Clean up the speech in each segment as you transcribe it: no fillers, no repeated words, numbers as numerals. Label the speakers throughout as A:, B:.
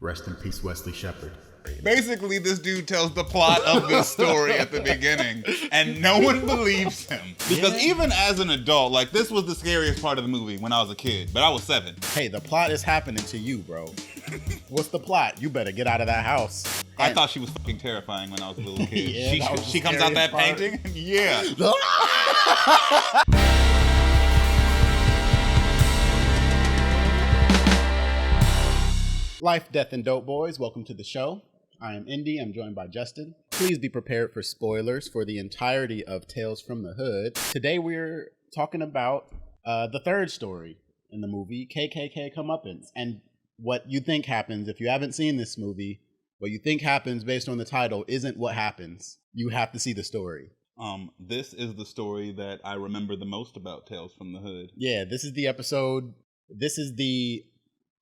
A: Rest in peace, Wesley Shepard.
B: Basically, this dude tells the plot of this story at the beginning, and no one believes him. Because even as an adult, like, this was the scariest part of the movie when I was a kid, but I was 7.
C: Hey, the plot is happening to you, bro. What's the plot? You better get out of that house.
B: I thought she was fucking terrifying when I was a little kid.
C: Yeah,
B: she comes out that
C: part.
B: painting? Yeah.
C: Life, Death, and Dope Boys, welcome to the show. I am Indy, I'm joined by Justin. Please be prepared for spoilers for the entirety of Tales from the Hood. Today we're talking about the third story in the movie, KKK Comeuppance, and what you think happens. If you haven't seen this movie, what you think happens based on the title isn't what happens. You have to see the story.
B: This is the story that I remember the most about Tales from the Hood.
C: Yeah, this is the episode, this is the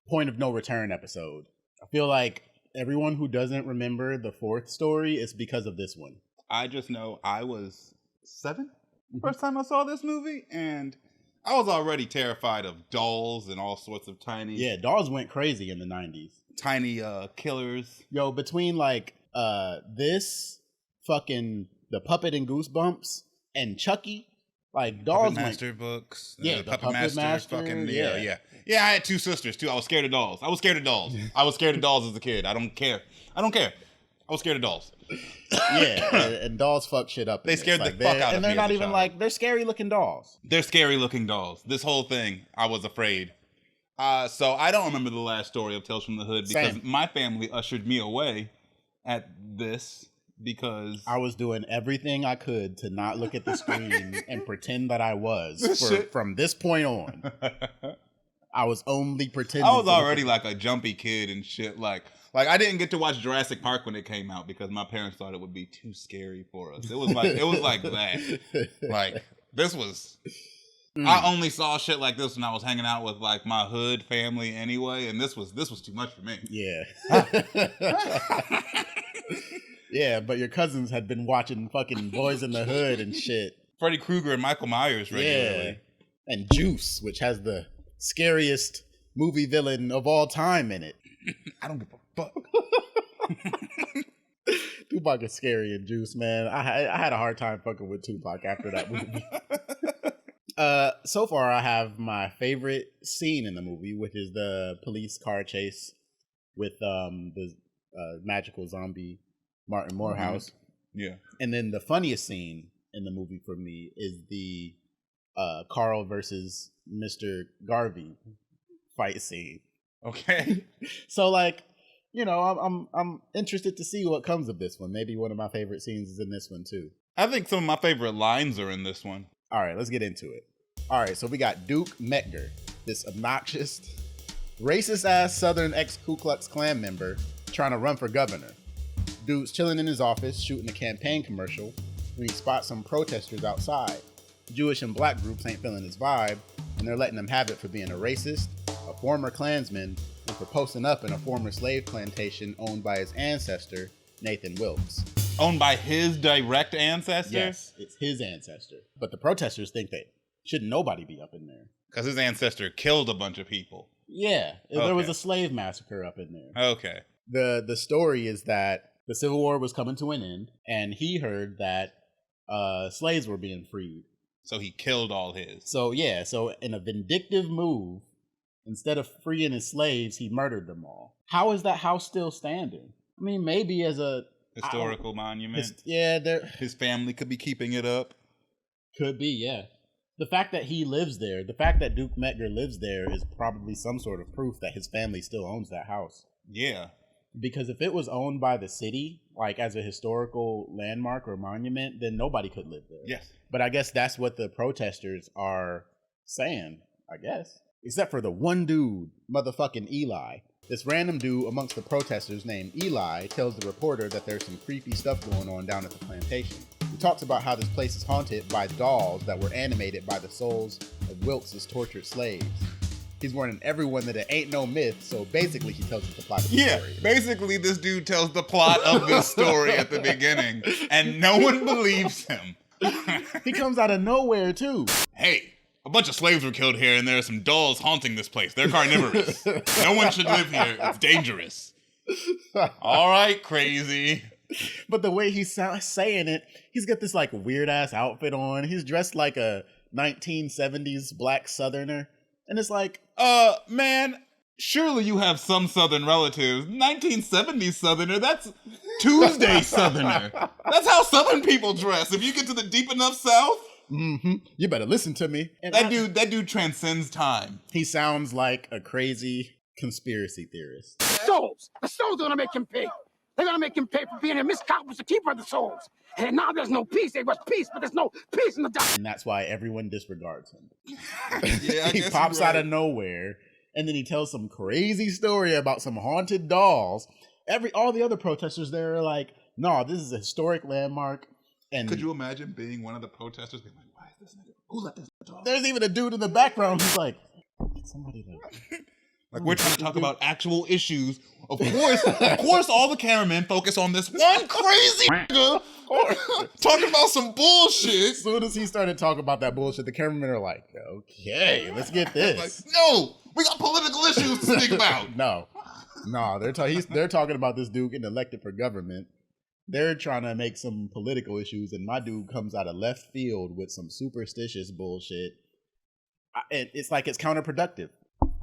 C: point of no return episode. I feel like everyone who doesn't remember the fourth story is because of this one.
B: I just know I was 7 first time I saw this movie, and I was already terrified of dolls and all sorts of tiny...
C: Yeah, dolls went crazy in the 90s.
B: Tiny killers.
C: Yo, between like this, fucking The Puppet and Goosebumps, and Chucky, like dolls
B: Puppet
C: went...
B: Master books.
C: Yeah, the Puppet Master,
B: fucking,
C: yeah.
B: Yeah, I had 2 sisters, too. I was scared of dolls. I was scared of dolls as a kid. I don't care. I was scared of dolls.
C: Yeah, and dolls fuck shit up.
B: They scared the fuck out of me.
C: And they're not even like, they're scary looking dolls.
B: They're scary looking dolls. This whole thing, I was afraid. So I don't remember the last story of Tales from the Hood because my family ushered me away at this because...
C: I was doing everything I could to not look at the screen and pretend that I was from this point on. I was only pretending.
B: I was already like a jumpy kid and shit. Like I didn't get to watch Jurassic Park when it came out because my parents thought it would be too scary for us. It was like that. Like this was. I only saw shit like this when I was hanging out with like my hood family anyway, and this was too much for me.
C: Yeah. Yeah, but your cousins had been watching fucking Boys in the Hood and shit.
B: Freddy Krueger and Michael Myers regularly.
C: Yeah. And Juice, which has the scariest movie villain of all time in it.
B: I don't give a fuck.
C: Tupac is scary in Juice, man. I had a hard time fucking with Tupac after that movie. So far, I have my favorite scene in the movie, which is the police car chase with the magical zombie Martin Morehouse.
B: Yeah. And
C: then the funniest scene in the movie for me is the Carl versus Mr. Garvey fight scene.
B: Okay.
C: So like, you know, I'm interested to see what comes of this one. Maybe one of my favorite scenes is in this one too.
B: I think some of my favorite lines are in this one.
C: All right, let's get into it. All right, so we got Duke Metger, this obnoxious, racist-ass Southern ex-Ku Klux Klan member trying to run for governor. Dude's chilling in his office, shooting a campaign commercial, when he spots some protesters outside. Jewish and black groups ain't feeling his vibe, and they're letting him have it for being a racist, a former Klansman, and for posting up in a former slave plantation owned by his ancestor, Nathan Wilkes.
B: Owned by his direct ancestor?
C: Yes, it's his ancestor. But the protesters think that shouldn't nobody be up in there.
B: Because his ancestor killed a bunch of people.
C: Yeah, there was a slave massacre up in there.
B: Okay.
C: The story is that the Civil War was coming to an end, and he heard that slaves were being freed.
B: So he killed all his.
C: So in a vindictive move, instead of freeing his slaves, he murdered them all. How is that house still standing? I mean, maybe as a
B: historical monument. His family could be keeping it up.
C: Could be, yeah. The fact that he lives there, the fact that Duke Metger lives there is probably some sort of proof that his family still owns that house.
B: Yeah.
C: Because if it was owned by the city, like as a historical landmark or monument, then nobody could live there.
B: Yes.
C: But I guess that's what the protesters are saying, I guess. Except for the one dude, motherfucking Eli. This random dude amongst the protesters named Eli tells the reporter that there's some creepy stuff going on down at the plantation. He talks about how this place is haunted by dolls that were animated by the souls of Wilkes' tortured slaves. He's warning everyone that it ain't no myth, so basically he tells us the plot of the story.
B: Yeah, basically this dude tells the plot of this story at the beginning, and no one believes him.
C: He comes out of nowhere, too.
B: Hey, a bunch of slaves were killed here, and there are some dolls haunting this place. They're carnivorous. No one should live here. It's dangerous. All right, crazy.
C: But the way he's saying it, he's got this like weird ass outfit on. He's dressed like a 1970s black Southerner. And it's like,
B: man, surely you have some Southern relatives. 1970s Southerner, that's Tuesday Southerner. That's how Southern people dress. If you get to the deep enough South,
C: you better listen to me. And
B: that dude transcends time.
C: He sounds like a crazy conspiracy theorist.
A: The souls are gonna make him pay. They're gonna make him pay for being here. Miss Cobb was the keeper of the souls. And now there's no peace. There was peace, but there's no peace in the dark.
C: And that's why everyone disregards him.
B: Yeah,
C: he pops out of nowhere, and then he tells some crazy story about some haunted dolls. All the other protesters there are like, no, this is a historic landmark. And
B: could you imagine being one of the protesters being like, why is this nigga? Who let this talk?
C: There's even a dude in the background who's like, somebody
B: like we're trying to talk about actual issues. Of course, all the cameramen focus on this one crazy nigga talking about some bullshit.
C: As soon as he started talking about that bullshit, the cameramen are like, okay, let's get this.
B: Like, no, we got political issues to speak about.
C: No, they're talking about this dude getting elected for government. They're trying to make some political issues, and my dude comes out of left field with some superstitious bullshit. It's like it's counterproductive.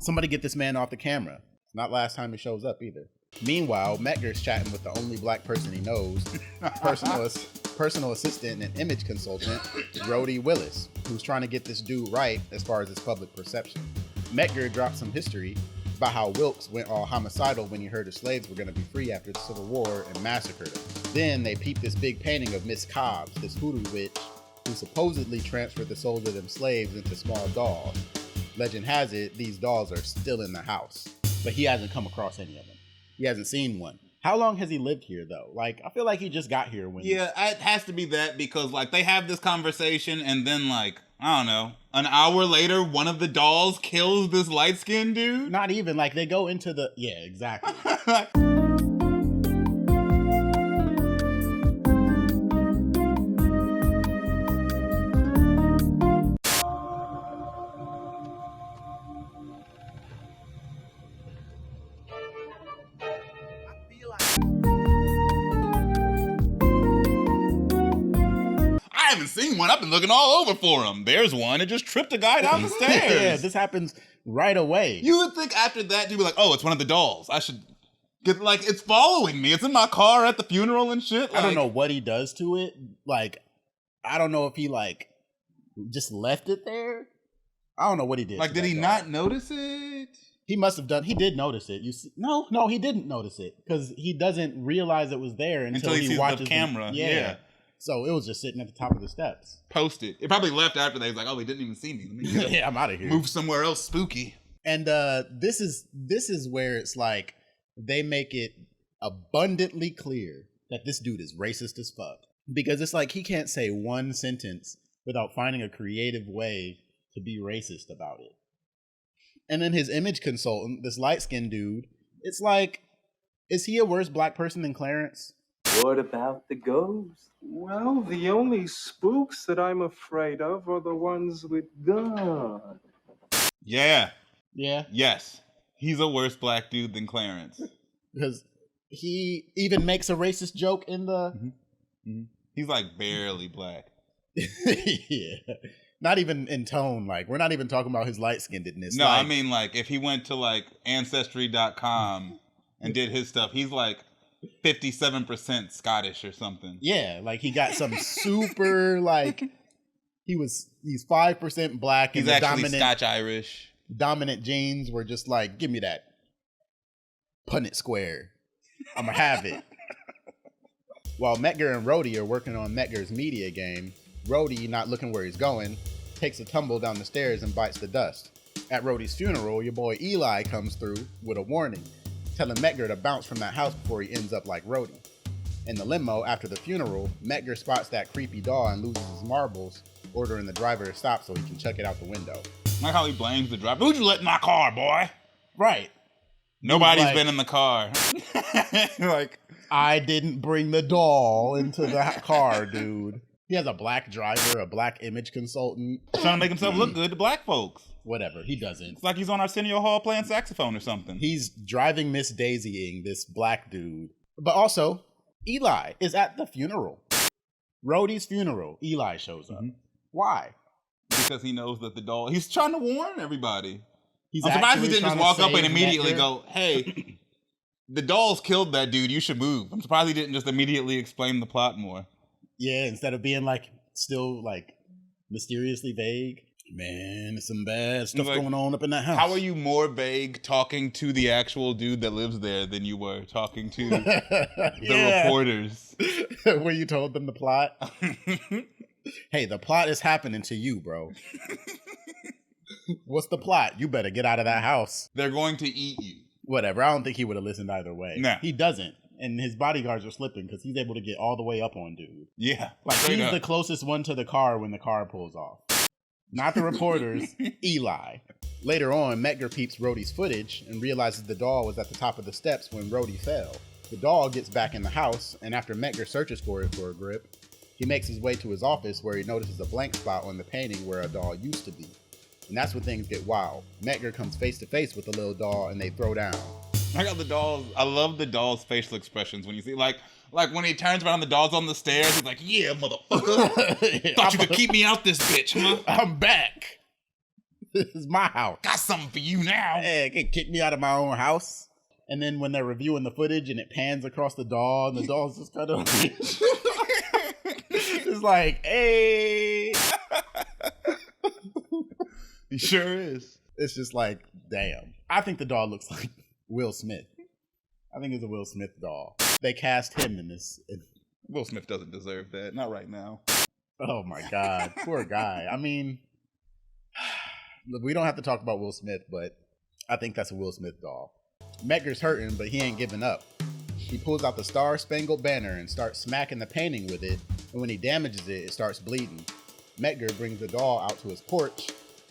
C: Somebody get this man off the camera. It's not last time he shows up either. Meanwhile, Metger's chatting with the only black person he knows, personal assistant and image consultant, Rhodey Willis, who's trying to get this dude right as far as his public perception. Metger drops some history about how Wilkes went all homicidal when he heard the slaves were going to be free after the Civil War and massacred them. Then they peep this big painting of Miss Cobbs, this hoodoo witch, who supposedly transferred the souls of them slaves into small dolls. Legend has it, these dolls are still in the house, but he hasn't come across any of them. He hasn't seen one. How long has he lived here though? Like, I feel like he just got here when.
B: Yeah, it has to be that because like they have this conversation and then like, I don't know, an hour later, one of the dolls kills this light-skinned dude.
C: Not even like they go into the, yeah, exactly.
B: I haven't seen one. I've been looking all over for him. There's one. It just tripped a guy down the stairs.
C: Yeah, this happens right away.
B: You would think after that, you'd be like, oh, it's one of the dolls. I should get, like, it's following me. It's in my car at the funeral and shit. Like,
C: I don't know what he does to it. Like, I don't know if he, like, just left it there. I don't know what he did.
B: Like, did he not notice it?
C: He must have done. He did notice it. You see? No, he didn't notice it because he doesn't realize it was there until he
B: sees
C: watches
B: the camera. Yeah.
C: So it was just sitting at the top of the steps.
B: Posted. It probably left after that. He's like, oh, he didn't even see me. Let me get
C: yeah, I'm out of here.
B: Move somewhere else spooky.
C: And this is where it's like they make it abundantly clear that this dude is racist as fuck. Because it's like he can't say one sentence without finding a creative way to be racist about it. And then his image consultant, this light-skinned dude, it's like, is he a worse black person than Clarence?
D: What about the ghosts?
E: Well, the only spooks that I'm afraid of are the ones with guns.
B: Yeah.
C: Yeah.
B: Yes. He's a worse black dude than Clarence.
C: Because he even makes a racist joke in the...
B: Mm-hmm. Mm-hmm. He's like barely black.
C: Yeah. Not even in tone. Like, we're not even talking about his light-skinnedness.
B: No,
C: like,
B: I mean, like, if he went to, like, Ancestry.com and did his stuff, he's, like, 57% Scottish or something.
C: Yeah, like, he got some super, like, he's 5% black.
B: He's
C: and
B: actually Scotch-Irish.
C: Dominant genes were just like, give me that. Punnett square. I'm going to have it. While Metger and Rhodey are working on Metger's media game, Rhodey, not looking where he's going, takes a tumble down the stairs and bites the dust. At Rhodey's funeral, your boy Eli comes through with a warning, telling Metger to bounce from that house before he ends up like Rhodey. In the limo after the funeral, Metger spots that creepy doll and loses his marbles, ordering the driver to stop so he can chuck it out the window.
B: Like how he blames the driver. Who'd you let in my car, boy?
C: Right.
B: Nobody's been in the car. Like,
C: I didn't bring the doll into the car, dude. He has a black driver, a black image consultant.
B: Trying to make himself look good to black folks.
C: Whatever, he doesn't.
B: It's like he's on Arsenio Hall playing saxophone or something.
C: He's driving Miss Daisying this black dude. But also, Eli is at the funeral. Rhodey's funeral. Eli shows up. Why?
B: Because he knows that the doll... He's trying to warn everybody. I'm surprised
C: actually
B: he didn't just
C: trying
B: walk
C: to
B: up and
C: save
B: immediately
C: Medgar.
B: go, hey, the dolls killed that dude. You should move. I'm surprised he didn't just immediately explain the plot more.
C: Yeah, instead of being like, still like mysteriously vague. Man, there's some bad stuff
B: Like,
C: going on up in that house.
B: How are you more vague talking to the actual dude that lives there than you were talking to the reporters?
C: Where you told them the plot? Hey, the plot is happening to you, bro. What's the plot? You better get out of that house.
B: They're going to eat you.
C: Whatever. I don't think he would have listened either way.
B: Nah.
C: He doesn't. And his bodyguards are slipping because he's able to get all the way up on dude.
B: Yeah.
C: Like,
B: straight
C: he's
B: up.
C: the closest one to the car when the car pulls off. Not the reporters, Eli. Later on, Medgar peeps Rhodey's footage and realizes the doll was at the top of the steps when Rhodey fell. The doll gets back in the house, and after Medgar searches for it for a grip, he makes his way to his office where he notices a blank spot on the painting where a doll used to be. And that's when things get wild. Medgar comes face to face with the little doll and they throw down.
B: I got the dolls. I love the doll's facial expressions when you see, like when he turns around, the doll's on the stairs. He's like, "Yeah, motherfucker, thought you could keep me out this bitch, huh?
C: I'm back. This is my house.
B: Got something for you now."
C: Hey, can kick me out of my own house." And then when they're reviewing the footage and it pans across the doll, and the doll's just kind of it's like, hey.
B: He sure is.
C: It's just like, damn. I think the doll looks like Will Smith. I think it's a Will Smith doll. They cast him in this.
B: Will Smith doesn't deserve that. Not right now.
C: Oh my God. Poor guy. I mean, look, we don't have to talk about Will Smith, but I think that's a Will Smith doll. Medgar's hurting, but he ain't giving up. He pulls out the Star Spangled Banner and starts smacking the painting with it, and when he damages it, it starts bleeding. Medgar brings the doll out to his porch,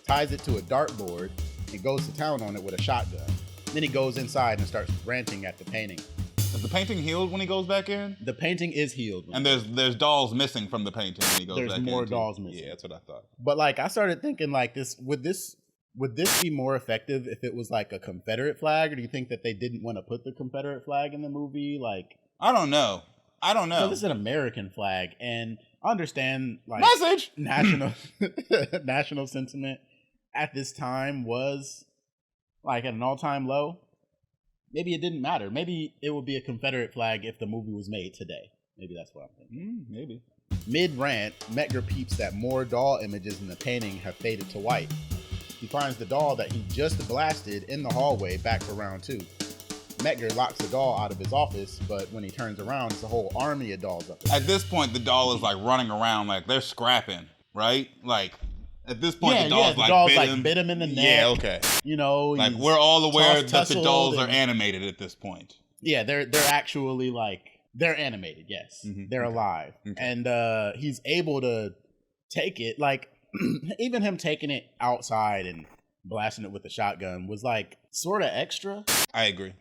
C: ties it to a dartboard, and goes to town on it with a shotgun. Then he goes inside and starts ranting at the painting.
B: Is the painting healed when he goes back in?
C: The painting is healed.
B: And there's dolls missing from the painting when he goes
C: There's
B: back in.
C: more
B: too.
C: dolls missing.
B: Yeah, that's what I thought.
C: But like, I started thinking like this, would this be more effective if it was like a Confederate flag, or do you think that they didn't want to put the Confederate flag in the movie? Like,
B: I don't know.
C: So this is an American flag, and I understand like
B: Message!
C: national sentiment at this time was like at an all-time low. Maybe it didn't matter. Maybe it would be a Confederate flag if the movie was made today. Maybe that's what I'm thinking.
B: Maybe.
C: Mid-rant, Medgar peeps that more doll images in the painting have faded to white. He finds the doll that he just blasted in the hallway back for round 2. Medgar locks the doll out of his office, but when he turns around, it's a whole army of dolls up there.
B: At this point, the doll is like running around like they're scrapping, right? Like at this point, the doll's
C: bit him in the neck.
B: Yeah, okay.
C: You know,
B: like we're all aware that the dolls are
C: and,
B: animated at this point.
C: Yeah, they're actually like they're animated. Yes, they're alive, and he's able to take it. Like even him taking it outside and blasting it with the shotgun was like sort of extra.
B: I agree.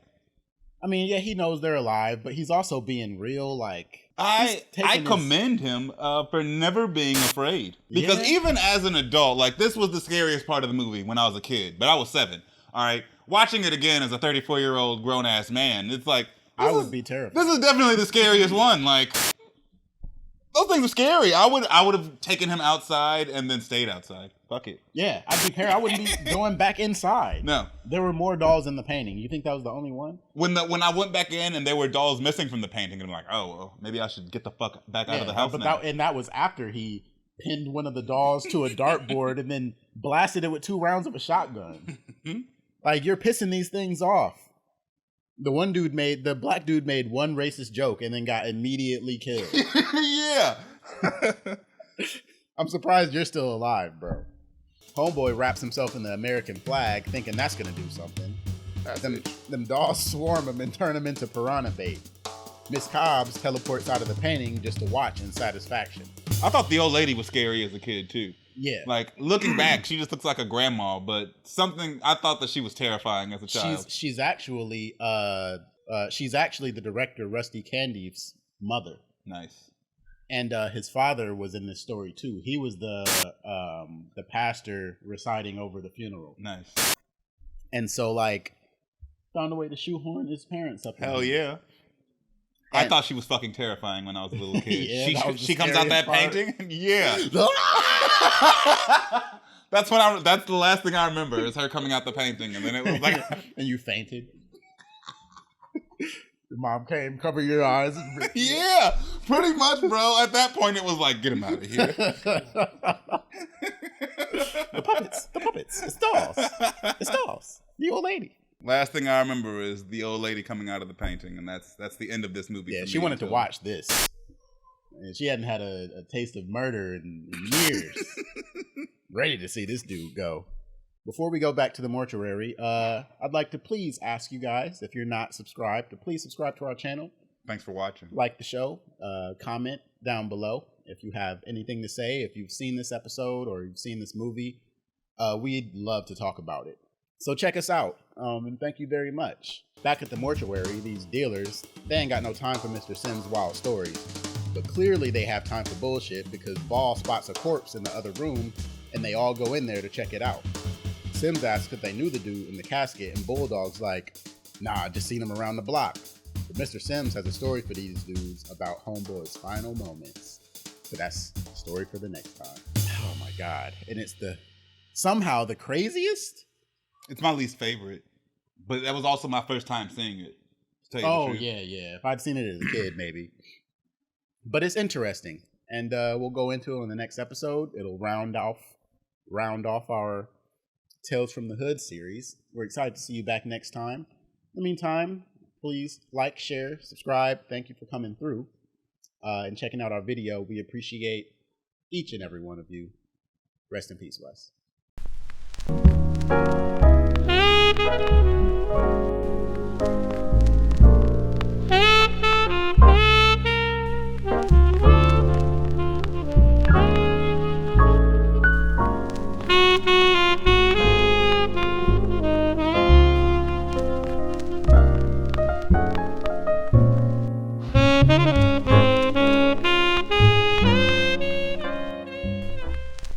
C: I mean, yeah, he knows they're alive, but he's also being real. Like
B: I commend him for never being afraid, because even as an adult, like this was the scariest part of the movie when I was a kid, but I was 7. All right, watching it again as a 34-year-old grown ass man, it's like
C: I would be terrified.
B: This is definitely the scariest one. Like those things are scary. I would have taken him outside and then stayed outside. Fuck it.
C: Yeah, I'd be paranoid. I wouldn't be going back inside.
B: No.
C: There were more dolls in the painting. You think that was the only one?
B: When I went back in and there were dolls missing from the painting, and I'm like, oh, well, maybe I should get the fuck back out of the house now.
C: That was after he pinned one of the dolls to a dartboard and then blasted it with 2 rounds of a shotgun. Like, you're pissing these things off. The black dude made one racist joke and then got immediately killed.
B: Yeah.
C: I'm surprised you're still alive, bro. Homeboy wraps himself in the American flag, thinking that's gonna do something. Them dolls swarm him and turn him into piranha bait. Miss Cobbs teleports out of the painting just to watch in satisfaction.
B: I thought the old lady was scary as a kid too.
C: Yeah.
B: Like looking back, she just looks like a grandma, but I thought that she was terrifying as a child.
C: She's actually the director Rusty Candieff's mother.
B: Nice.
C: And his father was in this story too. He was the pastor reciting over the funeral.
B: Nice.
C: And so like found a way to shoehorn his parents up.
B: Hell yeah. I thought she was fucking terrifying when I was a little kid.
C: Yeah,
B: she comes out that
C: part.
B: painting. Yeah. That's the last thing I remember is her coming out the painting, and then it was like,
C: and you fainted. Your mom came, cover your eyes.
B: Yeah, pretty much, bro. At that point, it was like, get him out of here.
C: The puppets, it's dolls, the old lady.
B: Last thing I remember is the old lady coming out of the painting, and that's the end of this movie.
C: Yeah,
B: for
C: she
B: me
C: wanted to
B: until-
C: watch this. And she hadn't had a taste of murder in years. Ready to see this dude go. Before we go back to the mortuary, I'd like to please ask you guys, if you're not subscribed, to please subscribe to our channel.
B: Thanks for watching.
C: Like the show. Comment down below if you have anything to say. If you've seen this episode or you've seen this movie, we'd love to talk about it. So check us out, and thank you very much. Back at the mortuary, these dealers, they ain't got no time for Mr. Sims' wild stories. But clearly they have time for bullshit because Ball spots a corpse in the other room, and they all go in there to check it out. Sims asks if they knew the dude in the casket, and Bulldog's like, nah, just seen him around the block. But Mr. Sims has a story for these dudes about Homeboy's final moments. So that's a story for the next time. Oh my God. And it's somehow the craziest?
B: It's my least favorite, but that was also my first time seeing it. To tell you the truth.
C: Yeah. If I'd seen it as a kid, maybe. But it's interesting. And we'll go into it in the next episode. It'll round off our Tales from the Hood series. We're excited to see you back next time. In the meantime, please like, share, subscribe. Thank you for coming through and checking out our video. We appreciate each and every one of you. Rest in peace, Wes.
F: Thank you.